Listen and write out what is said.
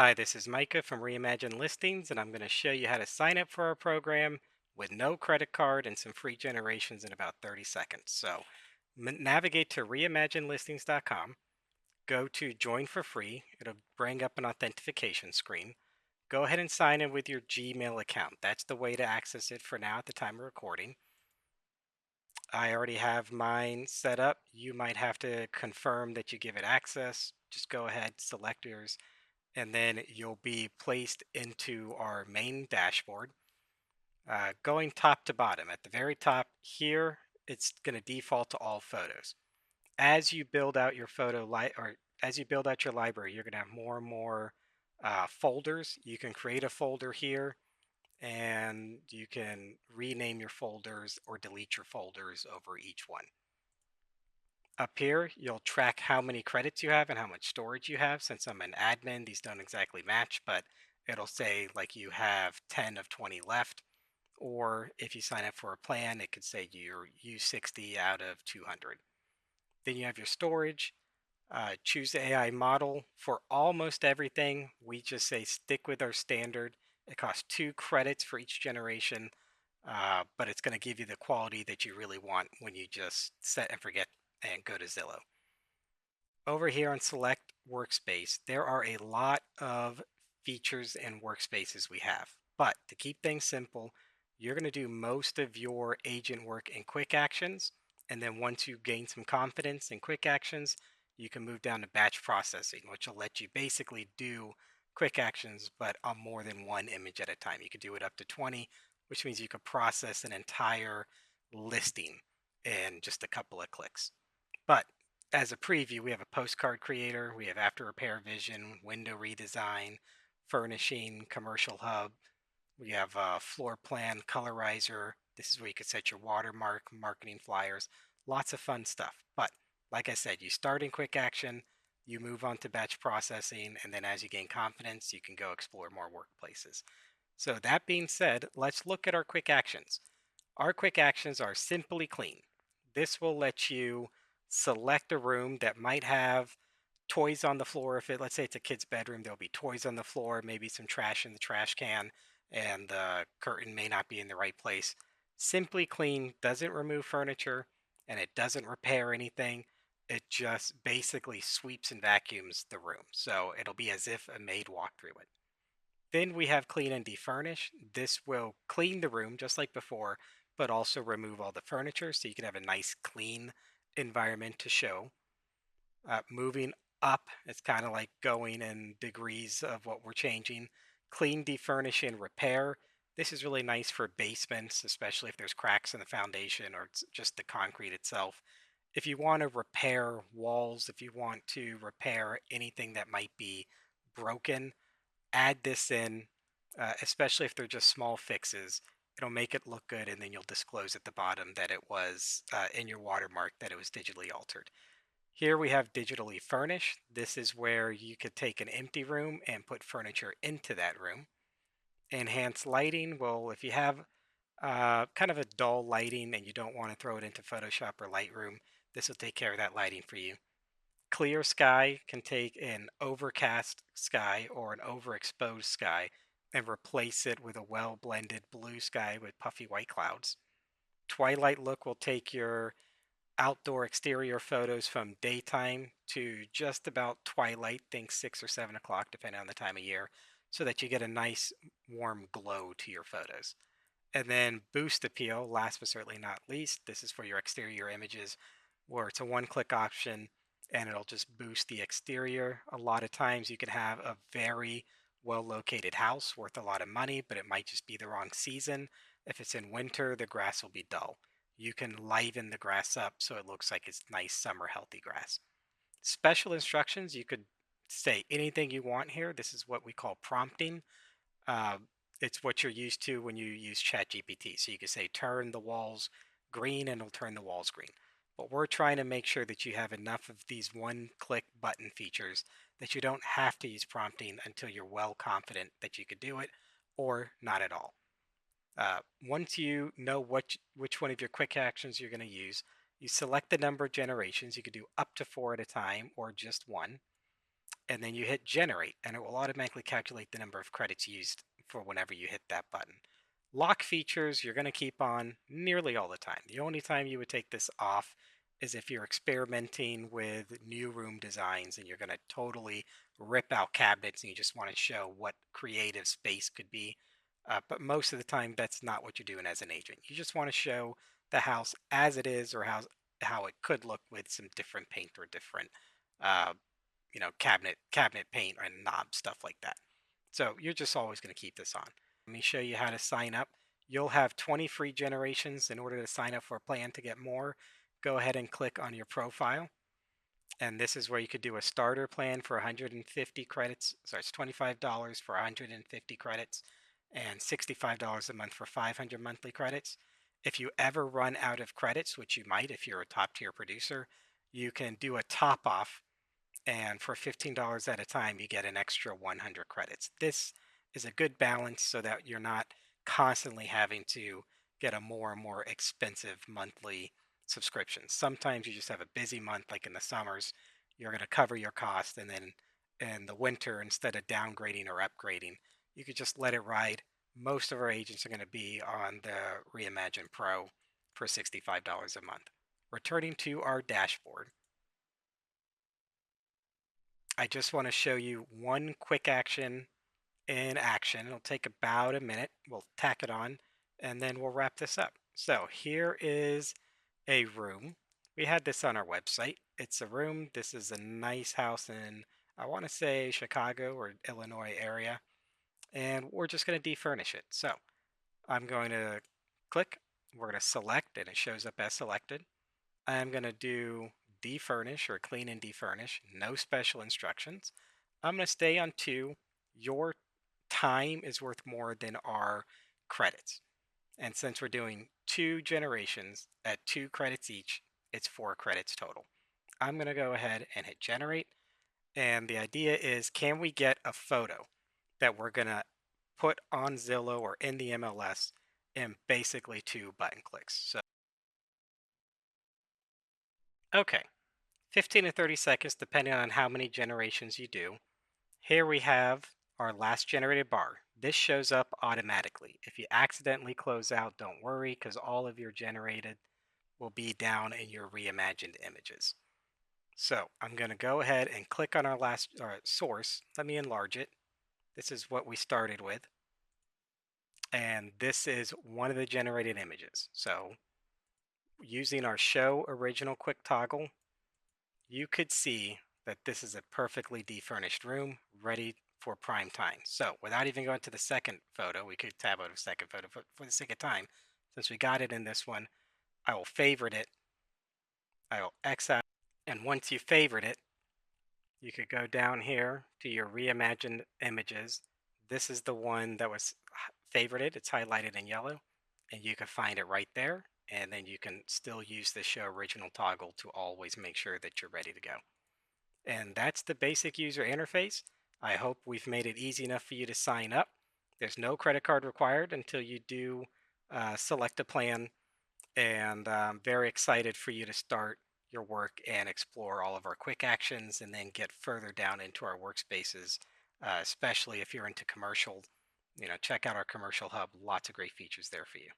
Hi, this is Micah from ReImagine Listings, and I'm going to show you how to sign up for our program with no credit card and some free generations in about 30 seconds. So navigate to reimaginelistings.com, go to Join for Free. It'll bring up an authentication screen. Go ahead and sign in with your Gmail account. That's the way to access it for now at the time of recording. I already have mine set up. You might have to confirm that you give it access. Just go ahead, select yours, and then you'll be placed into our main dashboard. Going top to bottom, at the very top here, it's going to default to all photos. As you build out your or as you build out your library, you're going to have more and more folders. You can create a folder here, and you can rename your folders or delete your folders over each one. Up here, you'll track how many credits you have and how much storage you have. Since I'm an admin, these don't exactly match, but it'll say like you have 10 of 20 left. Or if you sign up for a plan, it could say you use 60 out of 200. Then you have your storage. Choose the AI model. For almost everything, we just say stick with our standard. It costs 2 credits for each generation, but it's going to give you the quality that you really want when you just set and forget and go to Zillow. Over here on Select Workspace, there are a lot of features and workspaces we have. But to keep things simple, you're going to do most of your agent work in quick actions. And then once you gain some confidence in quick actions, you can move down to batch processing, which will let you basically do quick actions, but on more than one image at a time. You could do it up to 20, which means you could process an entire listing in just a couple of clicks. But as a preview, we have a postcard creator, we have after repair vision, window redesign, furnishing, commercial hub. We have a floor plan colorizer. This is where you could set your watermark, marketing flyers, lots of fun stuff. But like I said, you start in quick action, you move on to batch processing, and then as you gain confidence, you can go explore more workplaces. So that being said, let's look at our quick actions. Our quick actions are simply clean. This will let you select a room that might have toys on the floor. If it, let's say it's a kid's bedroom, there'll be toys on the floor, maybe some trash in the trash can, and the curtain may not be in the right place. Simply clean doesn't remove furniture and it doesn't repair anything. It just basically sweeps and vacuums the room. So it'll be as if a maid walked through it. Then we have clean and de-furnish. This will clean the room just like before, but also remove all the furniture so you can have a nice clean environment to show. Moving up, it's kind of like going in degrees of what we're changing. Clean, defurnish, and repair. This is really nice for basements, especially if there's cracks in the foundation or it's just the concrete itself. If you want to repair walls, if you want to repair anything that might be broken, add this in, especially if they're just small fixes. It'll make it look good, and then you'll disclose at the bottom that it was in your watermark that it was digitally altered. Here we have digitally furnished. This is where you could take an empty room and put furniture into that room. Enhanced lighting, well, if you have kind of a dull lighting and you don't want to throw it into Photoshop or Lightroom, this will take care of that lighting for you. Clear sky can take an overcast sky or an overexposed sky and replace it with a well blended blue sky with puffy white clouds. Twilight look will take your outdoor exterior photos from daytime to just about twilight, think 6 or 7 o'clock, depending on the time of year, so that you get a nice warm glow to your photos. And then boost appeal, last but certainly not least, this is for your exterior images where it's a one-click option and it'll just boost the exterior. A lot of times you can have a very well-located house worth a lot of money, but it might just be the wrong season. If it's in winter, the grass will be dull. You can liven the grass up so it looks like it's nice summer healthy grass. Special instructions, you could say anything you want here. This is what we call prompting. Uh, it's what you're used to when you use ChatGPT. So you can say turn the walls green and it'll turn the walls green. But we're trying to make sure that you have enough of these one-click button features that you don't have to use prompting until you're well confident that you could do it or not at all. Once you know which one of your quick actions you're going to use, you select the number of generations. You could do up to 4 at a time or just one. and then you hit generate, and it will automatically calculate the number of credits used for whenever you hit that button. Lock features you're going to keep on nearly all the time. The only time you would take this off is if you're experimenting with new room designs and you're going to totally rip out cabinets and you just want to show what creative space could be. But most of the time, that's not what you're doing as an agent. You just want to show the house as it is, or how it could look with some different paint or different uh, cabinet paint and knobs, stuff like that. So you're just always going to keep this on. Let me show you how to sign up. You'll have 20 free generations. In order to sign up for a plan to get more, go ahead and click on your profile. And this is where you could do a starter plan for 150 credits. So it's $25 for 150 credits and $65 a month for 500 monthly credits. If you ever run out of credits, which you might if you're a top tier producer, you can do a top off, and for $15 at a time, you get an extra 100 credits. This is a good balance so that you're not constantly having to get a more and more expensive monthly subscription. Sometimes you just have a busy month, like in the summers, you're going to cover your cost, and then in the winter, instead of downgrading or upgrading, you could just let it ride. Most of our agents are going to be on the ReImagine Pro for $65 a month. Returning to our dashboard, I just want to show you one quick action in action. It'll take about a minute. We'll tack it on and then we'll wrap this up. So here is a room. We had this on our website. It's a room. This is a nice house in, I want to say, Chicago or Illinois area. And we're just going to defurnish it. So I'm going to click. We're going to select, and it shows up as selected. I'm going to do de-furnish or clean and defurnish, no special instructions. I'm going to stay on 2. Your time is worth more than our credits. And since we're doing 2 generations at 2 credits each, it's 4 credits total. I'm going to go ahead and hit generate. And the idea is, can we get a photo that we're going to put on Zillow or in the MLS in basically 2 button clicks? So, okay, 15 to 30 seconds, depending on how many generations you do. Here we have our last generated bar. This shows up automatically. If you accidentally close out, don't worry, because all of your generated will be down in your reimagined images. So I'm going to go ahead and click on our last source. Let me enlarge it. This is what we started with. And this is one of the generated images. So using our show original quick toggle, you could see that this is a perfectly defurnished room ready for prime time. So without even going to the second photo, we could tab out a second photo, but for the sake of time, since we got it in this one, I will favorite it. I will X out. And once you favorite it, you could go down here to your reimagined images. This is the one that was favorited. It's highlighted in yellow, and you can find it right there. And then you can still use the show original toggle to always make sure that you're ready to go. And that's the basic user interface. I hope we've made it easy enough for you to sign up. There's no credit card required until you do select a plan. And I'm very excited for you to start your work and explore all of our quick actions and then get further down into our workspaces, especially if you're into commercial. Check out our commercial hub. Lots of great features there for you.